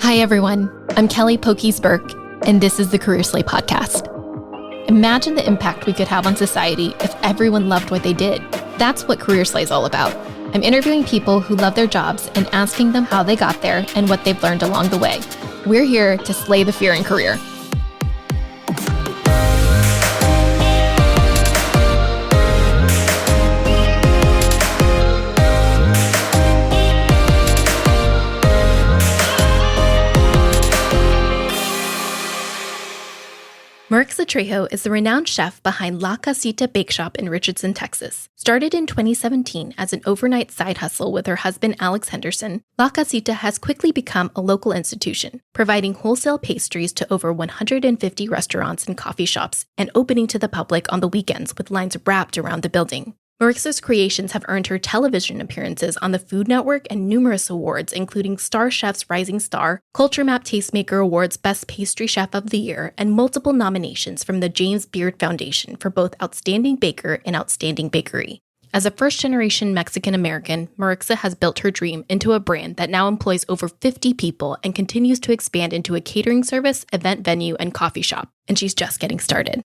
Hi, everyone. I'm Kelly Pokies Burke, and this is the Career Slay podcast. Imagine the impact we could have on society if everyone loved what they did. That's what Career Slay is all about. I'm interviewing people who love their jobs and asking them how they got there and what they've learned along the way. We're here to slay the fear in career. Maricsa Trejo is the renowned chef behind La Casita Bakeshop in Richardson, Texas. Started in 2017 as an overnight side hustle with her husband Alex Henderson, La Casita has quickly become a local institution, providing wholesale pastries to over 150 restaurants and coffee shops and opening to the public on the weekends with lines wrapped around the building. Maricsa's creations have earned her television appearances on the Food Network and numerous awards, including Star Chef's Rising Star, Culture Map Tastemaker Awards Best Pastry Chef of the Year, and multiple nominations from the James Beard Foundation for both Outstanding Baker and Outstanding Bakery. As a first-generation Mexican-American, Maricsa has built her dream into a brand that now employs over 50 people and continues to expand into a catering service, event venue, and coffee shop. And she's just getting started.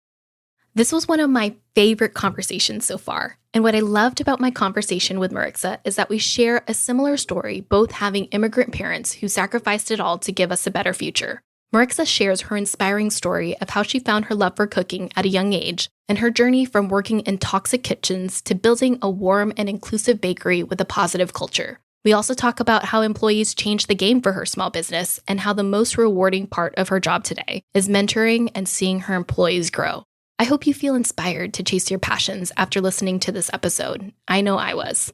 This was one of my favorite conversations so far. And what I loved about my conversation with Maricsa is that we share a similar story, both having immigrant parents who sacrificed it all to give us a better future. Maricsa shares her inspiring story of how she found her love for cooking at a young age and her journey from working in toxic kitchens to building a warm and inclusive bakery with a positive culture. We also talk about how employees changed the game for her small business and how the most rewarding part of her job today is mentoring and seeing her employees grow. I hope you feel inspired to chase your passions after listening to this episode. I know I was.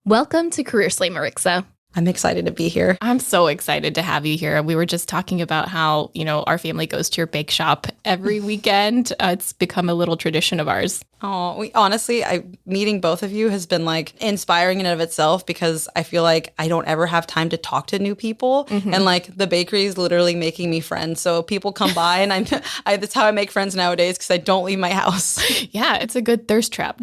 Welcome to Career Slay, Maricsa. I'm excited to be here. I'm so excited to have you here. We were just talking about how, our family goes to your bake shop every weekend. It's become a little tradition of ours. Oh, honestly, meeting both of you has been inspiring in and of itself because I feel like I don't ever have time to talk to new people. Mm-hmm. And the bakery is literally making me friends. So people come by and that's how I make friends nowadays because I don't leave my house. Yeah, it's a good thirst trap.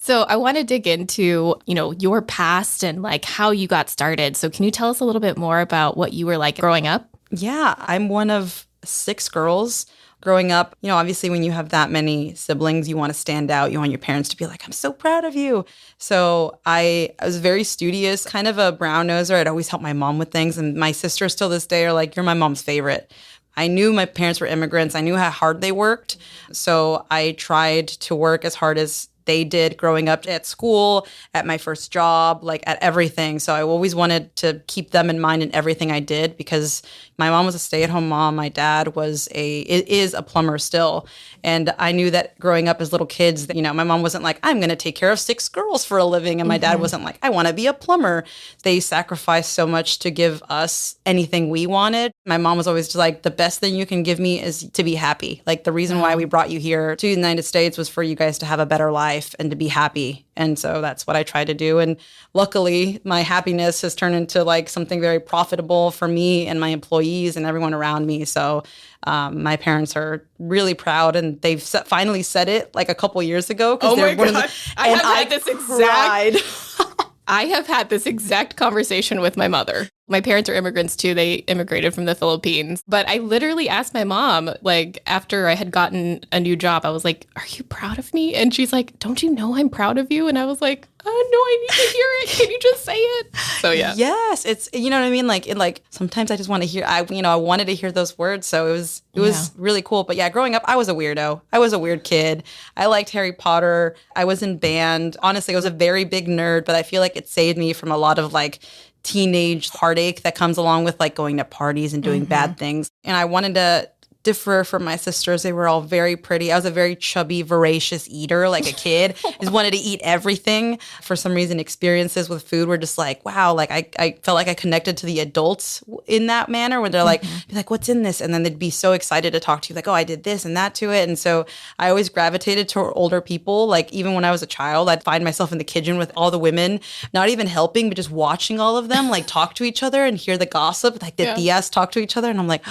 So I want to dig into, your past and how you got started. So can you tell us a little bit more about what you were like growing up? Yeah, I'm one of 6 girls. Growing up, obviously when you have that many siblings, you want to stand out. You want your parents to be like, I'm so proud of you. So I was very studious, kind of a brown noser. I'd always help my mom with things. And my sisters still this day are like, you're my mom's favorite. I knew my parents were immigrants. I knew how hard they worked. So I tried to work as hard as they did growing up at school, at my first job, at everything. So I always wanted to keep them in mind in everything I did because my mom was a stay-at-home mom. My dad is a plumber still. And I knew that growing up as little kids, my mom wasn't like, I'm going to take care of 6 girls for a living. And my dad wasn't like, I want to be a plumber. They sacrificed so much to give us anything we wanted. My mom was always just like, the best thing you can give me is to be happy. The reason why we brought you here to the United States was for you guys to have a better life and to be happy. And so that's what I tried to do. And luckily, my happiness has turned into something very profitable for me and my employees and everyone around me. So my parents are really proud, and they've finally said it a couple years ago. Oh my God. I have had this exact conversation with my mother. My parents are immigrants too. They immigrated from the Philippines. But I literally asked my mom, after I had gotten a new job, I was like, are you proud of me? And she's like, don't you know I'm proud of you? And I was like, oh, no, I need to hear it. Can you just say it? So, yeah. Yes. It's, you know what I mean? Sometimes I just want to hear, I wanted to hear those words. So it was really cool. But yeah, growing up, I was a weirdo. I was a weird kid. I liked Harry Potter. I was in band. Honestly, I was a very big nerd, but I feel like it saved me from a lot of teenage heartache that comes along with going to parties and doing bad things. And I wanted to differ from my sisters. They were all very pretty. I was a very chubby, voracious eater, a kid. Just wanted to eat everything. For some reason, experiences with food were just wow. I felt like I connected to the adults in that manner where they're be like, what's in this? And then they'd be so excited to talk to you, oh, I did this and that to it. And so I always gravitated to older people. Even when I was a child, I'd find myself in the kitchen with all the women, not even helping, but just watching all of them talk to each other and hear the gossip, the tias talk to each other. And I'm like,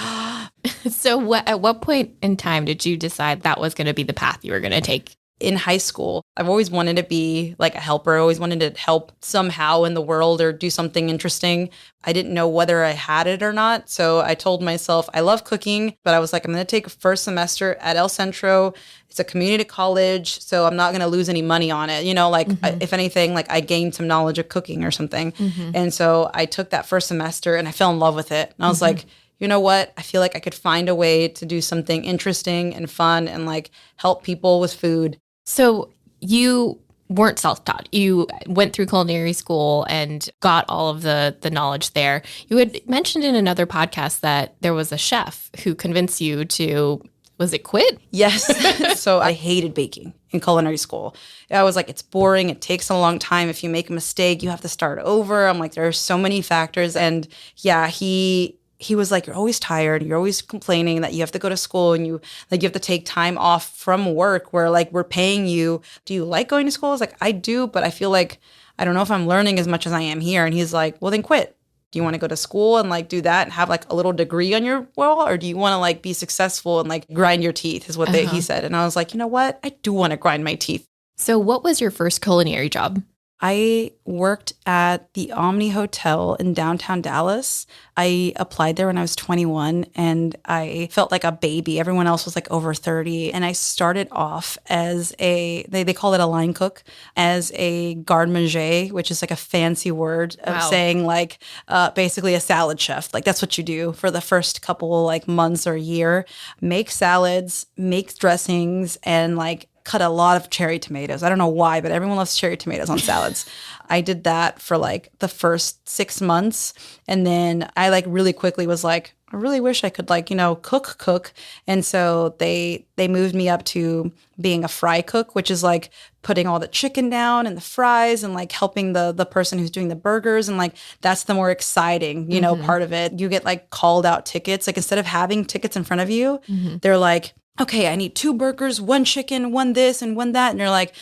So at what point in time did you decide that was going to be the path you were going to take? in high school, I've always wanted to be like a helper. I always wanted to help somehow in the world or do something interesting. I didn't know whether I had it or not. So I told myself, I love cooking, but I was like, I'm going to take a first semester at El Centro. It's a community college, so I'm not going to lose any money on it. Like if anything, like I gained some knowledge of cooking or something. And so I took that first semester and I fell in love with it. And I was like, you know what? I feel like I could find a way to do something interesting and fun and like help people with food. So you weren't self-taught. You went through culinary school and got all of the knowledge there. You had mentioned in another podcast that there was a chef who convinced you to, was it quit? Yes. So I hated baking in culinary school. I was like, it's boring. It takes a long time. If you make a mistake, you have to start over. I'm like, there are so many factors. And yeah, he was like, you're always tired. You're always complaining that you have to go to school and you have to take time off from work where like we're paying you. Do you like going to school? I was like, I do, but I feel like I don't know if I'm learning as much as I am here. And he's like, well, then quit. Do you want to go to school and like do that and have like a little degree on your wall? Or do you want to like be successful and like grind your teeth is what he said. And I was like, you know what? I do want to grind my teeth. So what was your first culinary job? I worked at the Omni Hotel in downtown Dallas. I applied there when I was 21 and I felt like a baby. Everyone else was like over 30. And I started off as they call it a line cook, as a garde manger, which is like a fancy word of saying like basically a salad chef. Like that's what you do for the first couple like months or year. Make salads, make dressings, and like cut a lot of cherry tomatoes. I don't know why, but everyone loves cherry tomatoes on salads. I did that for like the first 6 months. And then I like really quickly was like, I really wish I could like, cook. And so they moved me up to being a fry cook, which is like putting all the chicken down and the fries and like helping the person who's doing the burgers. And like, that's the more exciting, part of it. You get like called out tickets. Like instead of having tickets in front of you, they're like, okay, I need 2 burgers, 1 chicken, 1 this and 1 that. And you're like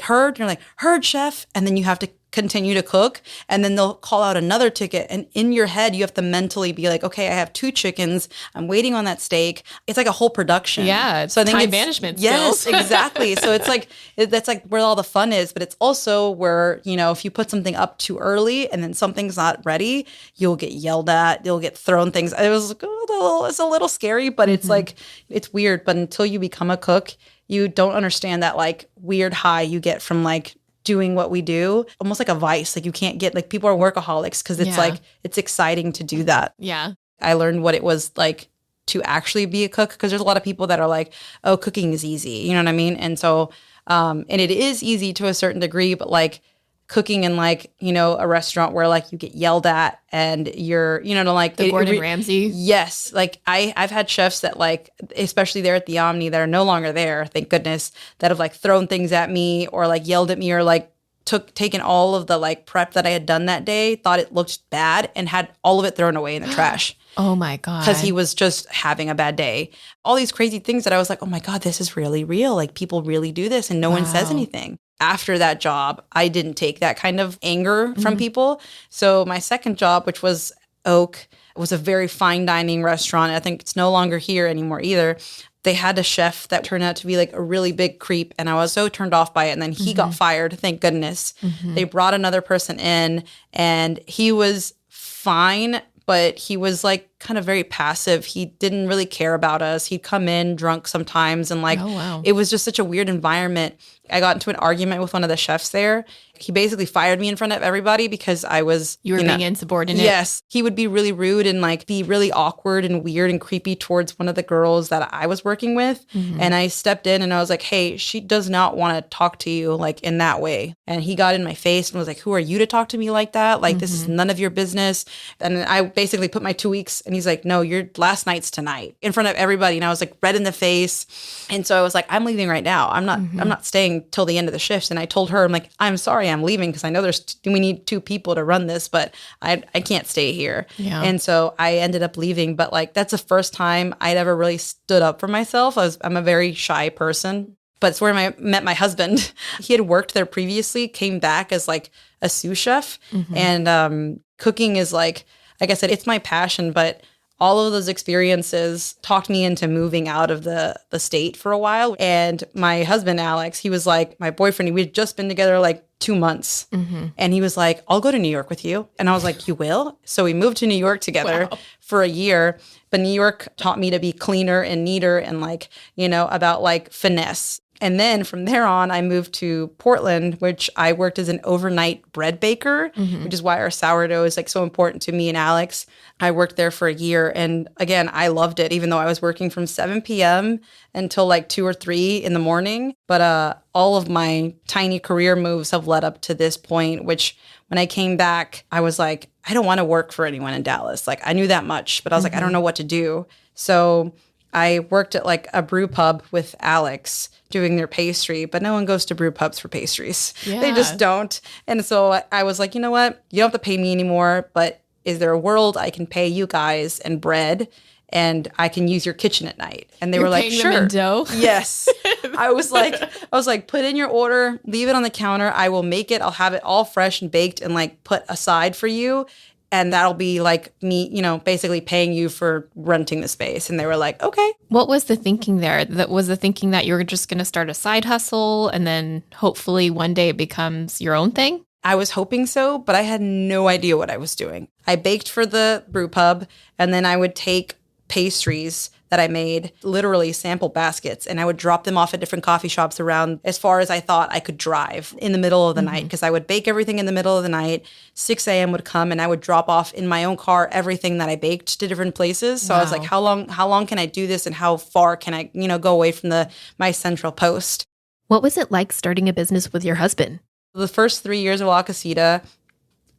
heard? And you're like, heard, chef. And then you have to continue to cook. And then they'll call out another ticket. And in your head, you have to mentally be like, okay, I have 2 chickens. I'm waiting on that steak. It's like a whole production. Yeah. It's time management skills. Yes, exactly. So it's like, that's like where all the fun is. But it's also where, if you put something up too early and then something's not ready, you'll get yelled at. You'll get thrown things. It was like, it's a little scary, but it's like, it's weird. But until you become a cook, you don't understand that like weird high you get from like doing what we do, almost like a vice. Like you can't get, like people are workaholics because it's like, it's exciting to do that. Yeah. I learned what it was like to actually be a cook because there's a lot of people that are like, oh, cooking is easy. You know what I mean? And so, and it is easy to a certain degree, but like cooking in like, a restaurant where like you get yelled at and you're, like the Gordon Ramsay. Yes. Like I've had chefs that like, especially there at the Omni that are no longer there, thank goodness, that have like thrown things at me or like yelled at me or like taken all of the like prep that I had done that day, thought it looked bad and had all of it thrown away in the trash. Oh my God. Because he was just having a bad day. All these crazy things that I was like, oh my God, this is really real. Like people really do this and no one says anything. After that job, I didn't take that kind of anger from people. So my second job, which was Oak, was a very fine dining restaurant. I think it's no longer here anymore either. They had a chef that turned out to be like a really big creep and I was so turned off by it. And then he got fired, thank goodness. They brought another person in and he was fine, but he was like kind of very passive. He didn't really care about us. He'd come in drunk sometimes and like, it was just such a weird environment. I got into an argument with one of the chefs there. He basically fired me in front of everybody because I was... You were being insubordinate? Yes. He would be really rude and like be really awkward and weird and creepy towards one of the girls that I was working with. And I stepped in and I was like, hey, she does not want to talk to you like in that way. And he got in my face and was like, who are you to talk to me like that? Like, this is none of your business. And I basically put my 2 weeks and he's like, no, your last night's tonight in front of everybody. And I was like red in the face. And so I was like, I'm leaving right now. I'm not staying till the end of the shift. And I told her, I'm like, I'm sorry, I'm leaving because I know we need 2 people to run this, but I can't stay here. Yeah. And so I ended up leaving. But like, that's the first time I'd ever really stood up for myself. I'm a very shy person. But it's where I met my husband. He had worked there previously, came back as like a sous chef. And cooking is like I said, it's my passion, but all of those experiences talked me into moving out of the state for a while. And my husband, Alex, he was like, my boyfriend, we had just been together like 2 months. And he was like, I'll go to New York with you. And I was like, you will? So we moved to New York together for a year. But New York taught me to be cleaner and neater and like, about like finesse. And then from there on, I moved to Portland, which I worked as an overnight bread baker, which is why our sourdough is like so important to me and Alex. I worked there for a year. And again, I loved it, even though I was working from 7 p.m. until like 2 or 3 in the morning. But all of my tiny career moves have led up to this point, which when I came back, I was like, I don't want to work for anyone in Dallas. Like I knew that much, but I was like, I don't know what to do. So I worked at like a brew pub with Alex doing their pastry, but no one goes to brew pubs for pastries. Yeah. They just don't. And so I was like, you know what? You don't have to pay me anymore, but is there a world I can pay you guys in bread and I can use your kitchen at night? And they were like, sure. Them in dough? Yes. I was like, put in your order, leave it on the counter. I will make it. I'll have it all fresh and baked and like put aside for you. And that'll be like me, basically paying you for renting the space. And they were like, okay. What was the thinking there? That was the thinking that you were just going to start a side hustle and then hopefully one day it becomes your own thing? I was hoping so, but I had no idea what I was doing. I baked for the brew pub, and then I would take pastries that I made, literally sample baskets, and I would drop them off at different coffee shops around as far as I thought I could drive in the middle of the night, because I would bake everything in the middle of the night. 6 a.m. would come and I would drop off in my own car everything that I baked to different places. So I was like, how long can I do this, and how far can I, go away from my central post? What was it like starting a business with your husband? The first 3 years of La Casita,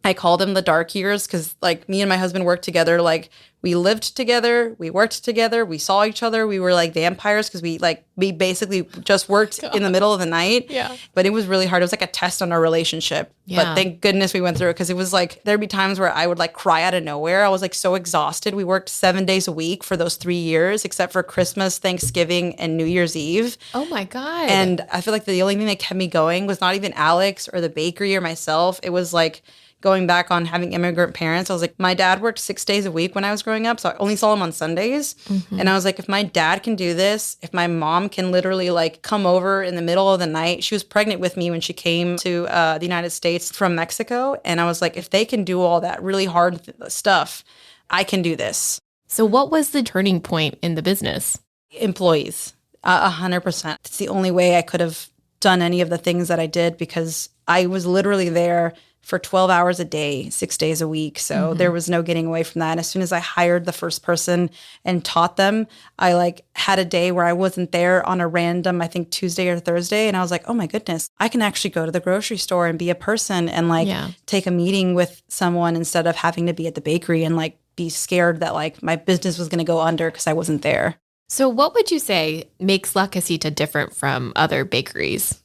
I call them the dark years because like me and my husband worked together. Like we lived together, we worked together, we saw each other. We were like vampires because we basically just worked in the middle of the night. Yeah. But it was really hard. It was like a test on our relationship. Yeah. But thank goodness we went through it, because it was like there'd be times where I would like cry out of nowhere. I was like so exhausted. We worked 7 days a week for those 3 years, except for Christmas, Thanksgiving, and New Year's Eve. Oh my God. And I feel like the only thing that kept me going was not even Alex or the bakery or myself. It was like going back on having immigrant parents. I was like, my dad worked 6 days a week when I was growing up, so I only saw him on Sundays. And I was like, if my dad can do this, if my mom can literally like come over in the middle of the night. She was pregnant with me when she came to the United States from Mexico. And I was like, if they can do all that really hard stuff, I can do this. So what was the turning point in the business? Employees, 100%. It's the only way I could have done any of the things that I did, because I was literally there for 12 hours a day, 6 days a week. So there was no getting away from that. And as soon as I hired the first person and taught them, I like had a day where I wasn't there on a random, I think Tuesday or Thursday. And I was like, oh my goodness, I can actually go to the grocery store and be a person and like take a meeting with someone instead of having to be at the bakery and like be scared that like my business was going to go under because I wasn't there. So what would you say makes La Casita different from other bakeries?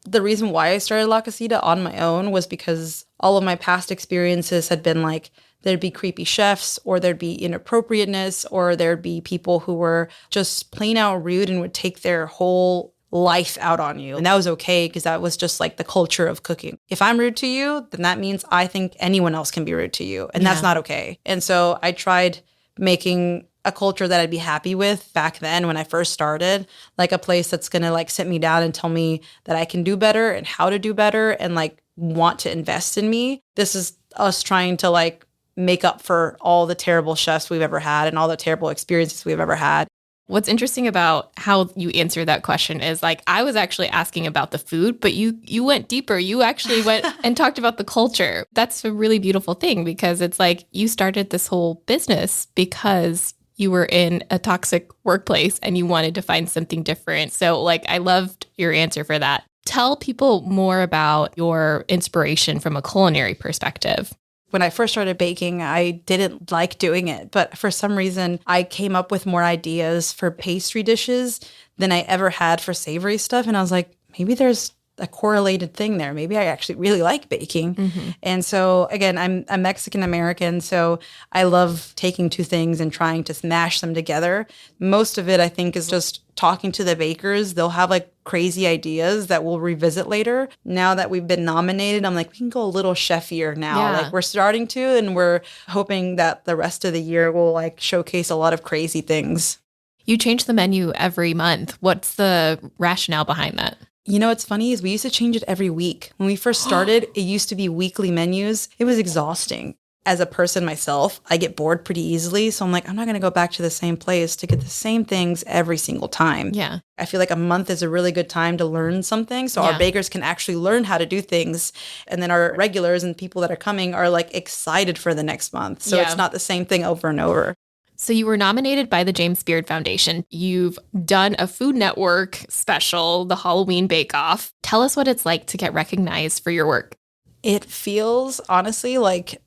The reason why I started La Casita on my own was because all of my past experiences had been like, there'd be creepy chefs, or there'd be inappropriateness, or there'd be people who were just plain out rude and would take their whole life out on you. And that was okay, because that was just like the culture of cooking. If I'm rude to you, then that means I think anyone else can be rude to you. And that's not okay. And so I tried making a culture that I'd be happy with back then when I first started, like a place that's going to like sit me down and tell me that I can do better and how to do better and like want to invest in me. This is us trying to like make up for all the terrible chefs we've ever had and all the terrible experiences we've ever had. What's interesting about how you answer that question is like, I was actually asking about the food, but you went deeper. You actually went and talked about the culture. That's a really beautiful thing, because it's like you started this whole business because you were in a toxic workplace and you wanted to find something different. So like, I loved your answer for that. Tell people more about your inspiration from a culinary perspective. When I first started baking, I didn't like doing it, but for some reason, I came up with more ideas for pastry dishes than I ever had for savory stuff. And I was like, maybe there's a correlated thing there. Maybe I actually really like baking. And so again, I'm Mexican American, so I love taking two things and trying to smash them together. Most of it, I think, is just talking to the bakers. They'll have like crazy ideas that we'll revisit later. Now that we've been nominated, I'm like, we can go a little chefier now. Yeah. Like we're starting to, and we're hoping that the rest of the year will like showcase a lot of crazy things. You change the menu every month. What's the rationale behind that? You know, what's funny is we used to change it every week. When we first started, it used to be weekly menus. It was exhausting. As a person myself, I get bored pretty easily. So I'm like, I'm not going to go back to the same place to get the same things every single time. Yeah. I feel like a month is a really good time to learn something. So our bakers can actually learn how to do things. And then our regulars and people that are coming are like excited for the next month. So it's not the same thing over and over. So you were nominated by the James Beard Foundation. You've done a Food Network special, the Halloween Bake Off. Tell us what it's like to get recognized for your work. It feels, honestly, like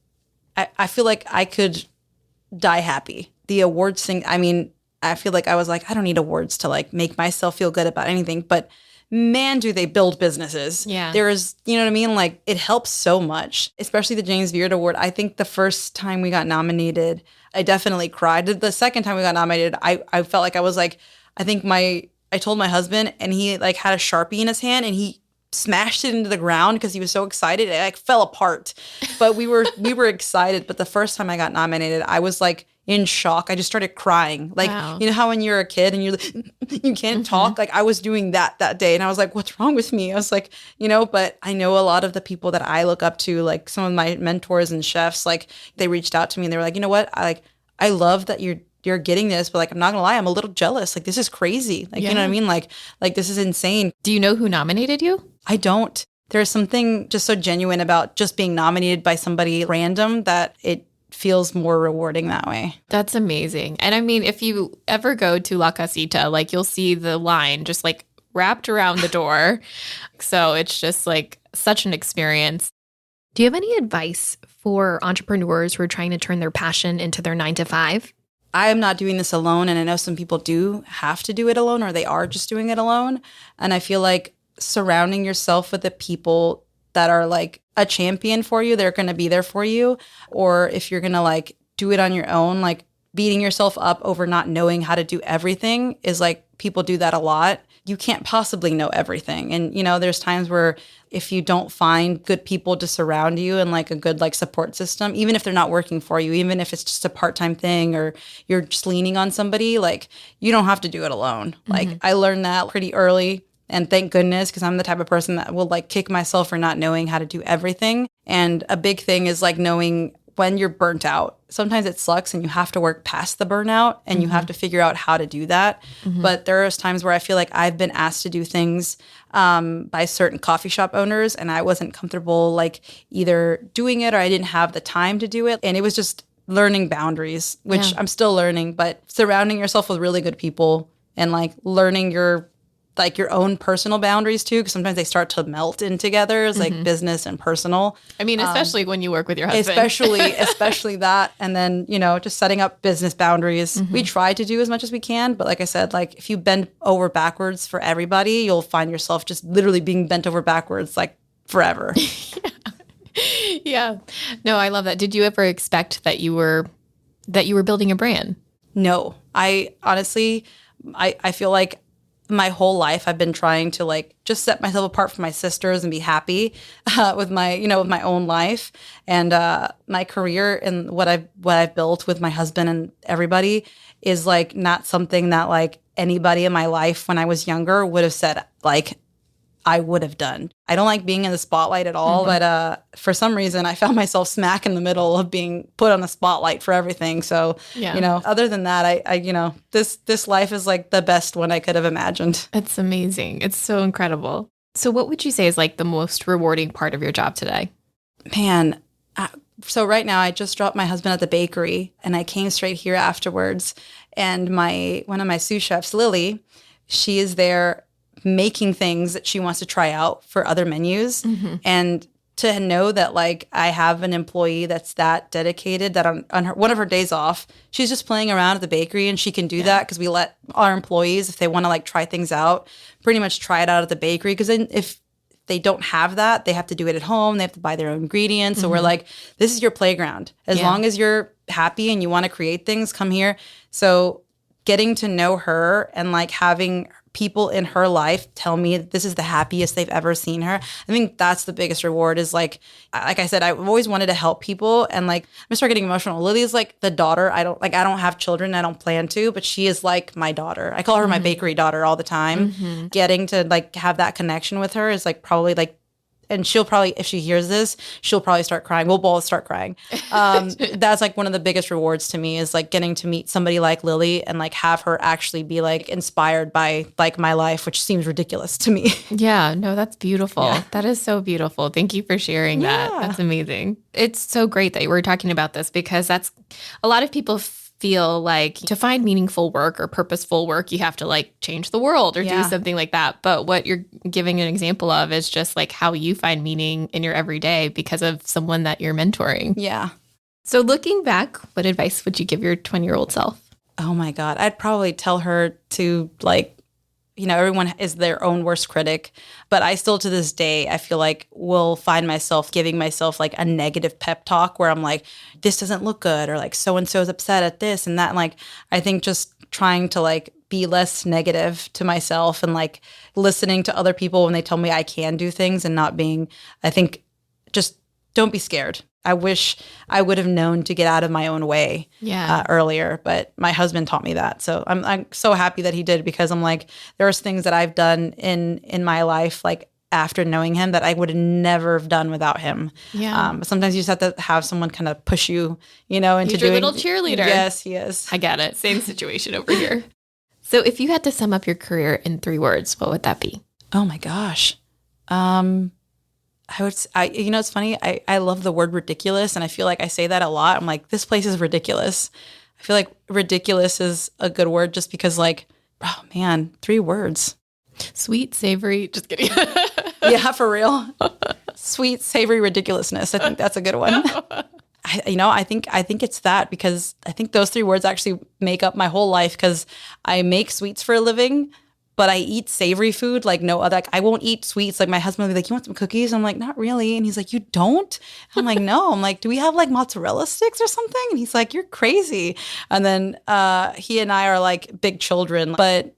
I feel like I could die happy. The awards thing, I mean, I feel like I was like, I don't need awards to like make myself feel good about anything. But man, do they build businesses. Yeah. There is, you know what I mean? Like it helps so much, especially the James Beard Award. I think the first time we got nominated, I definitely cried. The second time we got nominated, I felt like I was like, I told my husband, and he like had a Sharpie in his hand and he smashed it into the ground because he was so excited. It like fell apart. But we were excited. But the first time I got nominated, I was like in shock. I just started crying. Like, you know how when you're a kid and you can't talk? Like I was doing that day. And I was like, what's wrong with me? I was like, but I know a lot of the people that I look up to, like some of my mentors and chefs, like they reached out to me and they were like, you know what? I love that you're getting this, but like, I'm not gonna lie, I'm a little jealous. Like, this is crazy. Like, you know what I mean? Like this is insane. Do you know who nominated you? I don't. There's something just so genuine about just being nominated by somebody random that it feels more rewarding that way. That's amazing. And I mean, if you ever go to La Casita, like you'll see the line just like wrapped around the door. So it's just like such an experience. Do you have any advice for entrepreneurs who are trying to turn their passion into their 9-to-5? I am not doing this alone, and I know some people do have to do it alone, or they are just doing it alone. And I feel like surrounding yourself with the people that are like a champion for you, they're going to be there for you. Or if you're going to like do it on your own, like beating yourself up over not knowing how to do everything is like, people do that a lot. You can't possibly know everything. And, there's times where if you don't find good people to surround you and like a good like support system, even if they're not working for you, even if it's just a part-time thing or you're just leaning on somebody, like you don't have to do it alone. Like I learned that pretty early. And thank goodness, because I'm the type of person that will like kick myself for not knowing how to do everything. And a big thing is like knowing when you're burnt out. Sometimes it sucks and you have to work past the burnout and you have to figure out how to do that. But there are times where I feel like I've been asked to do things by certain coffee shop owners and I wasn't comfortable like either doing it or I didn't have the time to do it. And it was just learning boundaries, which I'm still learning, but surrounding yourself with really good people and like learning your own personal boundaries too, because sometimes they start to melt in together as like business and personal. I mean, especially when you work with your husband. Especially that. And then, just setting up business boundaries. We try to do as much as we can. But like I said, like if you bend over backwards for everybody, you'll find yourself just literally being bent over backwards like forever. Yeah. No, I love that. Did you ever expect that you were building a brand? No. I honestly, I feel like my whole life I've been trying to like just set myself apart from my sisters and be happy with my with my own life and my career and what I've built with my husband and everybody is like not something that like anybody in my life when I was younger would have said like I would have done. I don't like being in the spotlight at all, but for some reason I found myself smack in the middle of being put on the spotlight for everything. So, other than that, I this life is like the best one I could have imagined. It's amazing. It's so incredible. So what would you say is like the most rewarding part of your job today? Man, so right now I just dropped my husband at the bakery and I came straight here afterwards. And one of my sous chefs, Lily, she is there making things that she wants to try out for other menus. And to know that like I have an employee that's that dedicated that on one of her days off, she's just playing around at the bakery and she can do that because we let our employees, if they want to like try things out, pretty much try it out at the bakery. Because then if they don't have that. They have to do it at home. They have to buy their own ingredients. So we're like, this is your playground. As long as you're happy and you want to create things, come here. So getting to know her and like having people in her life tell me this is the happiest they've ever seen her. I think that's the biggest reward is like I said, I've always wanted to help people. And like, I'm gonna start getting emotional. Lily is like the daughter. I don't have children. I don't plan to, but she is like my daughter. I call her my bakery daughter all the time. Getting to like have that connection with her is like probably like, and she'll probably, if she hears this, she'll probably start crying. We'll both start crying. That's like one of the biggest rewards to me is like getting to meet somebody like Lily and like have her actually be like inspired by like my life, which seems ridiculous to me. Yeah, no, that's beautiful. Yeah. That is so beautiful. Thank you for sharing that. That's amazing. It's so great that we're talking about this because that's a lot of people feel like to find meaningful work or purposeful work, you have to like change the world or do something like that. But what you're giving an example of is just like how you find meaning in your everyday because of someone that you're mentoring. Yeah. So looking back, what advice would you give your 20-year-old self? Oh my God. I'd probably tell her to like, you know, everyone is their own worst critic, but I still to this day, I feel like will find myself giving myself like a negative pep talk where I'm like, this doesn't look good or like so-and-so is upset at this and that. And like, I think just trying to like be less negative to myself and like listening to other people when they tell me I can do things and not being, I think just don't be scared. I wish I would have known to get out of my own way earlier, but my husband taught me that. So I'm so happy that he did because I'm like, there's things that I've done in my life, like after knowing him that I would have never have done without him. Yeah. Sometimes you just have to have someone kind of push you, you know, into doing. He's your little cheerleader. Yes, he is. I get it. Same situation over here. So if you had to sum up your career in 3 words, what would that be? Oh my gosh. You know, it's funny. I love the word ridiculous. And I feel like I say that a lot. I'm like, this place is ridiculous. I feel like ridiculous is a good word just because like, oh man, 3 words. Sweet, savory, just kidding. Yeah, for real. Sweet, savory ridiculousness. I think that's a good one. I think it's that because I think those 3 words actually make up my whole life because I make sweets for a living. But I eat savory food like no other. Like I won't eat sweets. Like my husband will be like, "You want some cookies?" I'm like, "Not really." And he's like, "You don't?" I'm like, "No." I'm like, "Do we have like mozzarella sticks or something?" And he's like, "You're crazy." And then he and I are like big children. But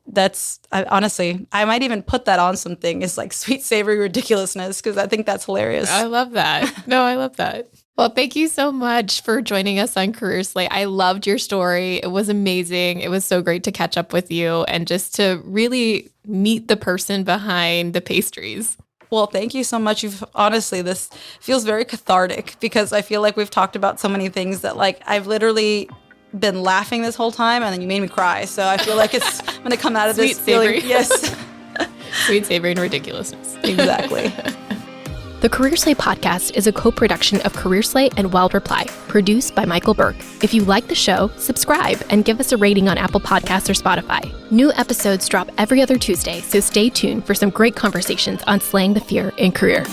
honestly, I might even put that on something. It's like sweet, savory ridiculousness because I think that's hilarious. I love that. No, I love that. Well, thank you so much for joining us on Career Slate. I loved your story. It was amazing. It was so great to catch up with you and just to really meet the person behind the pastries. Well, thank you so much. Honestly, this feels very cathartic because I feel like we've talked about so many things that like I've literally been laughing this whole time and then you made me cry. So I feel like I'm going to come out of Sweet, this feeling. savory. Yes. Sweet, savory, and ridiculousness. Exactly. The Career Slate podcast is a co-production of Career Slate and Wild Reply, produced by Michael Burke. If you like the show, subscribe and give us a rating on Apple Podcasts or Spotify. New episodes drop every other Tuesday, so stay tuned for some great conversations on slaying the fear in career.